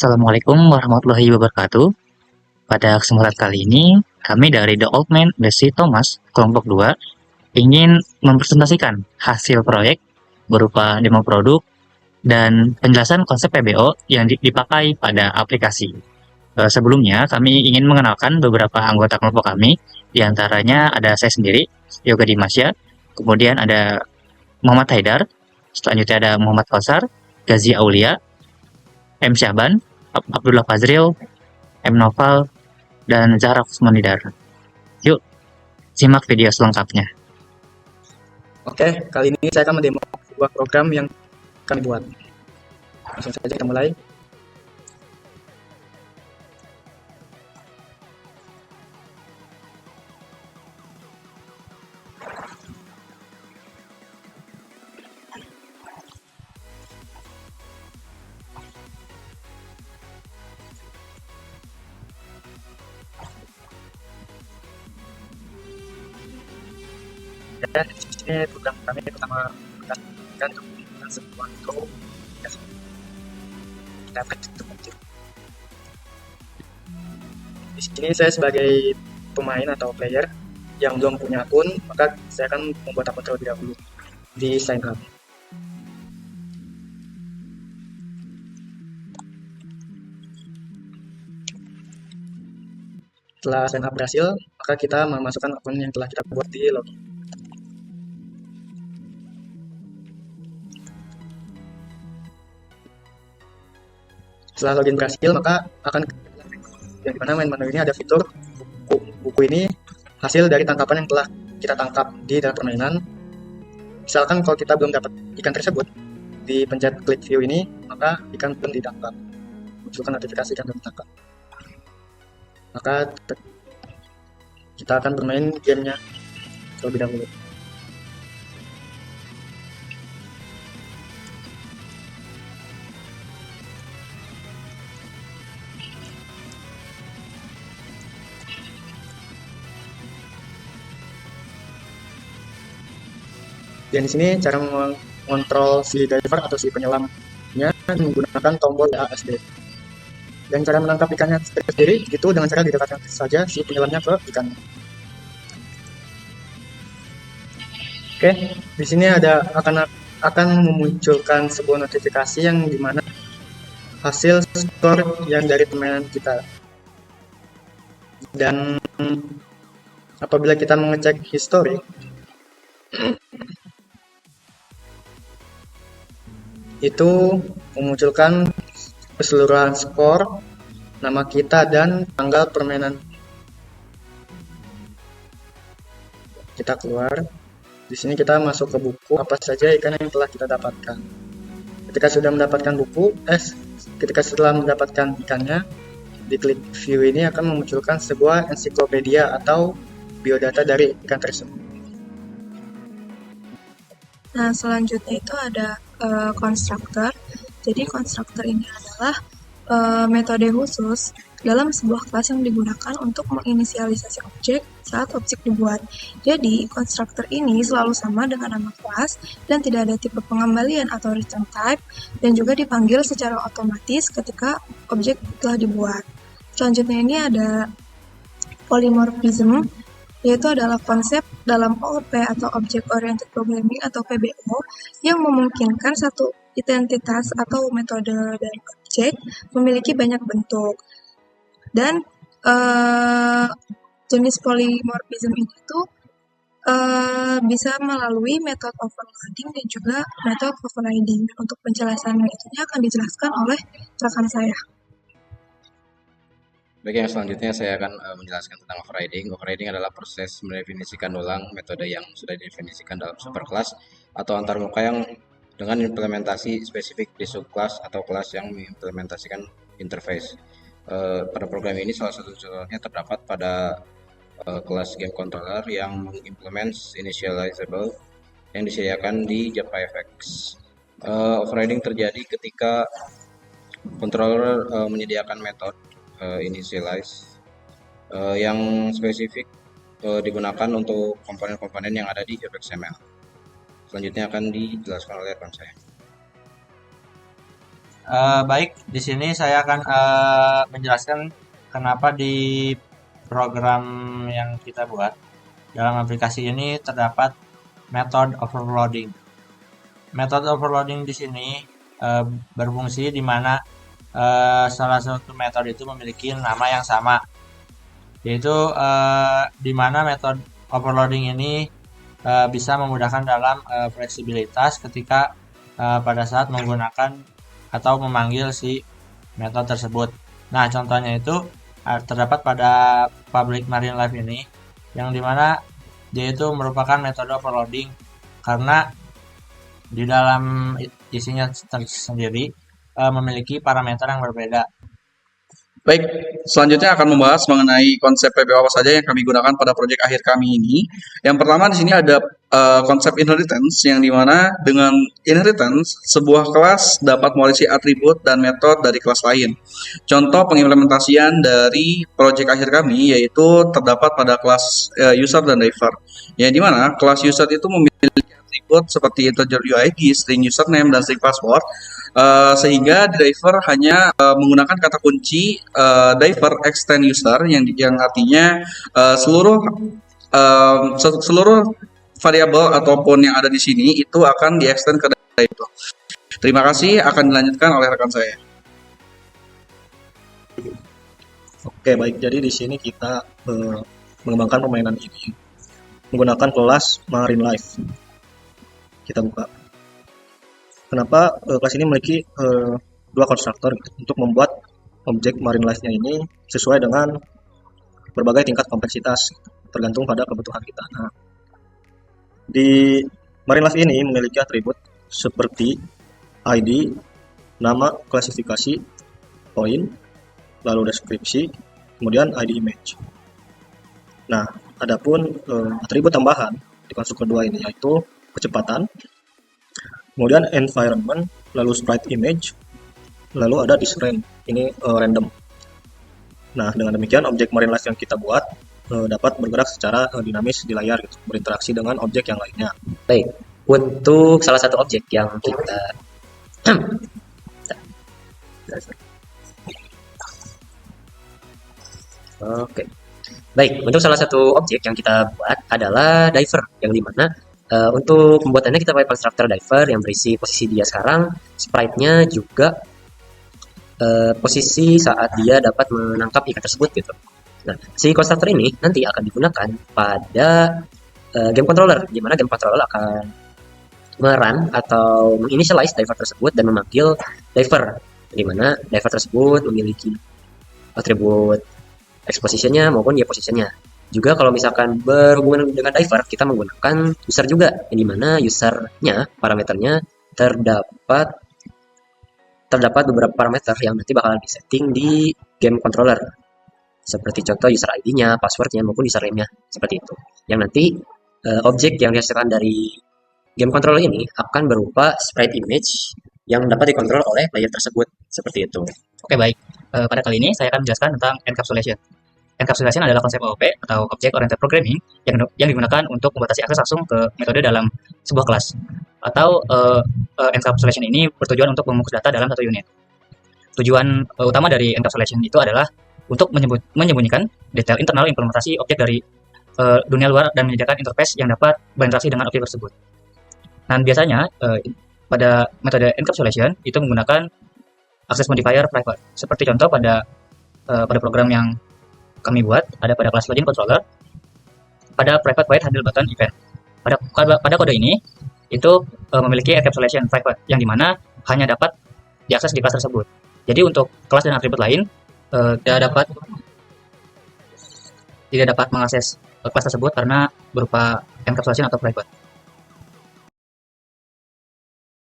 Assalamualaikum warahmatullahi wabarakatuh. Pada kesempatan kali ini, kami dari The Old Man, The Sea Thomas, kelompok 2, ingin mempresentasikan hasil proyek berupa demo produk dan penjelasan konsep PBO yang dipakai pada aplikasi. Sebelumnya, kami ingin mengenalkan beberapa anggota kelompok kami, di antaranya ada saya sendiri, Yoga Dimasya, kemudian ada Muhammad Haidar, selanjutnya ada Muhammad Kausar, Gazi Aulia, M. Syaban, Abdullah Fazril, M. Noval, dan Zahra Kusmanidar. Yuk, simak video selengkapnya. Oke, kali ini saya akan mendemo sebuah program yang kami buat. Langsung saja kita mulai. Dan di sini program kami pertama menggunakan untuk menggunakan sebuah intro. Kita kecil. Di sini saya sebagai pemain atau player yang belum punya akun, maka saya akan membuat akun terlebih dahulu di sign up. Setelah sign up berhasil, maka kita memasukkan akun yang telah kita buat di login. Setelah login berhasil, maka akan yang dimana main menu ini ada fitur buku ini hasil dari tangkapan yang telah kita tangkap di dalam permainan. Misalkan kalau kita belum dapat ikan tersebut, dipencet klik view ini, maka ikan belum ditangkap. Munculkan notifikasi ikan belum ditangkap. Maka kita akan bermain gamenya terlebih dahulu. Dan di sini cara mengontrol si diver atau si penyelamnya menggunakan tombol ASD. Dan cara menangkap ikannya sendiri itu dengan cara didekatkan saja si penyelamnya ke ikannya. Oke, di sini ada akan memunculkan sebuah notifikasi yang dimana hasil skor yang dari permainan kita. Dan apabila kita mengecek history, itu memunculkan keseluruhan skor, nama kita, dan tanggal permainan. Kita keluar. Di sini kita masuk ke buku apa saja ikan yang telah kita dapatkan. Ketika sudah mendapatkan ketika setelah mendapatkan ikannya, diklik view ini akan memunculkan sebuah ensiklopedia atau biodata dari ikan tersebut. Nah, selanjutnya itu ada konstruktor. Jadi konstruktor ini adalah metode khusus dalam sebuah kelas yang digunakan untuk menginisialisasi objek saat objek dibuat. Jadi, konstruktor ini selalu sama dengan nama kelas dan tidak ada tipe pengembalian atau return type dan juga dipanggil secara otomatis ketika objek telah dibuat. Selanjutnya ini ada polymorphism, yaitu adalah konsep dalam OOP atau Object Oriented Programming atau PBO yang memungkinkan satu identitas atau metode dari objek memiliki banyak bentuk. Dan jenis polymorphism ini tuh bisa melalui metode overloading dan juga metode overriding. Untuk penjelasan itunya akan dijelaskan oleh rekan saya. Baik, yang selanjutnya saya akan menjelaskan tentang overriding. Overriding adalah proses mendefinisikan ulang metode yang sudah didefinisikan dalam superkelas atau antarmuka yang dengan implementasi spesifik di subkelas atau kelas yang mengimplementasikan interface. Pada program ini salah satu contohnya terdapat pada kelas game controller yang mengimplement initializable yang disediakan di JavaFX. Overriding terjadi ketika controller menyediakan metode initialize yang spesifik digunakan untuk komponen-komponen yang ada di JavaXML. Selanjutnya akan dijelaskan oleh rekan saya. Baik, di sini saya akan menjelaskan kenapa di program yang kita buat dalam aplikasi ini terdapat method overloading. Method overloading di sini berfungsi di mana salah satu metode itu memiliki nama yang sama, yaitu di mana metode overloading ini bisa memudahkan dalam fleksibilitas ketika pada saat menggunakan atau memanggil si metode tersebut. Nah, contohnya itu terdapat pada public marine life ini, yang dimana dia itu merupakan metode overloading karena di dalam isinya sendiri memiliki parameter yang berbeda. Baik, selanjutnya akan membahas mengenai konsep PPO apa saja yang kami gunakan pada proyek akhir kami ini. Yang pertama di sini ada konsep inheritance, yang dimana dengan inheritance sebuah kelas dapat mewarisi atribut dan metode dari kelas lain. Contoh pengimplementasian dari proyek akhir kami yaitu terdapat pada kelas user dan diver. Ya, dimana kelas user itu memiliki atribut seperti integer UID, string username, dan string password. Sehingga diver hanya menggunakan kata kunci diver extend user yang artinya seluruh variabel ataupun yang ada di sini itu akan di-extend ke diver. Terima kasih, akan dilanjutkan oleh rekan saya. Oke, baik. Jadi di sini kita mengembangkan permainan ini menggunakan kelas Marine Life. Kita buka. Kenapa kelas ini memiliki dua konstruktor gitu, untuk membuat objek Marine Life-nya ini sesuai dengan berbagai tingkat kompleksitas tergantung pada kebutuhan kita. Nah, di Marine Life ini memiliki atribut seperti ID, nama, klasifikasi, poin, lalu deskripsi, kemudian ID image. Nah, adapun atribut tambahan di konstruktor kedua ini yaitu kecepatan, kemudian environment, lalu sprite image, lalu ada disrange, ini random. Nah, dengan demikian objek Marine Life yang kita buat dapat bergerak secara dinamis di layar gitu, berinteraksi dengan objek yang lainnya. Baik, untuk salah satu objek yang kita Oke. Baik, untuk salah satu objek yang kita buat adalah diver, yang dimana untuk pembuatannya kita pakai konstruktor diver yang berisi posisi dia sekarang, sprite-nya juga posisi saat dia dapat menangkap ikan tersebut gitu. Nah, si konstruktor ini nanti akan digunakan pada game controller, di mana game controller akan merun atau menginitialize diver tersebut dan memanggil diver, di mana diver tersebut memiliki atribut exposition-nya maupun dia position-nya. Juga kalau misalkan berhubungan dengan diver, kita menggunakan user juga, yang dimana usernya, parameternya terdapat beberapa parameter yang nanti bakalan disetting di game controller. Seperti contoh user ID-nya, password-nya, maupun username-nya, seperti itu. Yang nanti objek yang dihasilkan dari game controller ini akan berupa sprite image yang dapat dikontrol oleh player tersebut, seperti itu. Oke, baik. Pada kali ini saya akan menjelaskan tentang encapsulation. Encapsulation adalah konsep OOP atau Object Oriented Programming yang digunakan untuk membatasi akses langsung ke metode dalam sebuah kelas. Atau encapsulation ini bertujuan untuk memungut data dalam satu unit. Tujuan utama dari encapsulation itu adalah untuk menyembunyikan detail internal implementasi objek dari dunia luar dan menyediakan interface yang dapat berinteraksi dengan objek tersebut. Dan biasanya pada metode encapsulation itu menggunakan access modifier private. Seperti contoh pada program yang kami buat ada pada kelas login controller, pada private void handle button event. Pada kode ini itu memiliki encapsulation private yang dimana hanya dapat diakses di kelas tersebut. Jadi untuk kelas dan atribut lain tidak dapat mengakses kelas tersebut karena berupa encapsulation atau private.